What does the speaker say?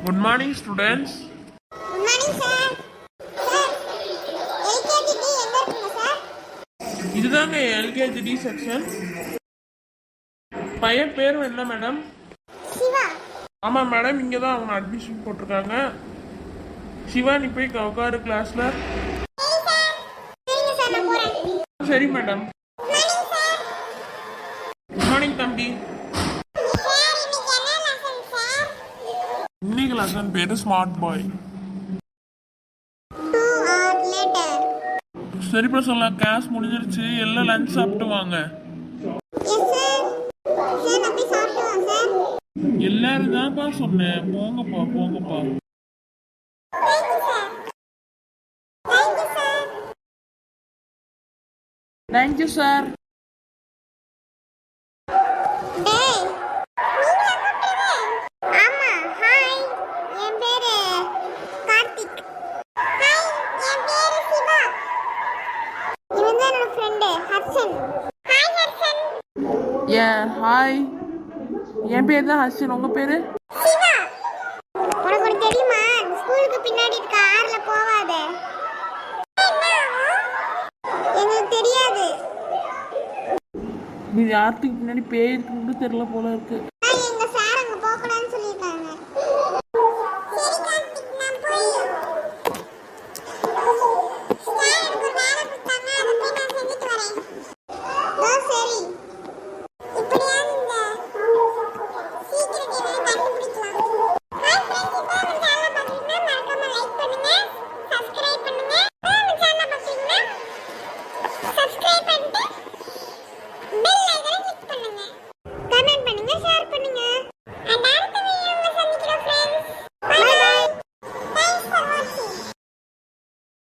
Good morning, students. Good morning, sir. Sir, LKGD எங்க இருக்குங்க sir? இதுதாங்க எல்கேஜிடி செக்ஷன். பையன் பேர் என்ன மேடம்? சிவா. ஆமாம் மேடம், இங்கே தான் அவங்க அட்மிஷன் போட்டிருக்காங்க. சிவா, நீ போய் உட்காரு கிளாஸில். சரிங்க சார், நான் போறேன். சரி madam. Good morning, sir. Good morning தம்பி. Sir, இன்னைக்கு என்ன lesson, sir? இன்னைக்கு லெசன் பேர் ஸ்மார்ட் பாய். 2 hours later. சரிப்பா சொல்ல, கிளாஸ் முடிஞ்சிருச்சு, எல்லாம் லஞ்ச் சாப்பிட்டு வாங்க. Yes, sir. Sir, நான் போய் சாப்பிட்டு வரேன், sir. எல்லாரும் தான்ப்பா சொன்னேன், போங்கப்பா போங்கப்பா. Thank you, sir. Thank you, sir. Thank you sir. டேய், நீங்களா கூப்பிட்டது? ஆமா, ஹாய். என் பேரு கார்த்திக். ஹாய், என் பேரு சிவா. இவன் தான் என்னோட friend Harshan. Hi Harshan. Hi, என் பேர் தான் ஹர்ஷன். உங்கள் பேர்? சிவா. உனக்கு ஒன்று தெரியுமா? ஸ்கூலுக்கு பின்னாடி இருக்க ஆறுல போவாத. எங்களுக்கு தெரியாது. இது யார்த்துக்கு பின்னாடி பேர் இருக்குன்னு தெரியல போல இருக்கு.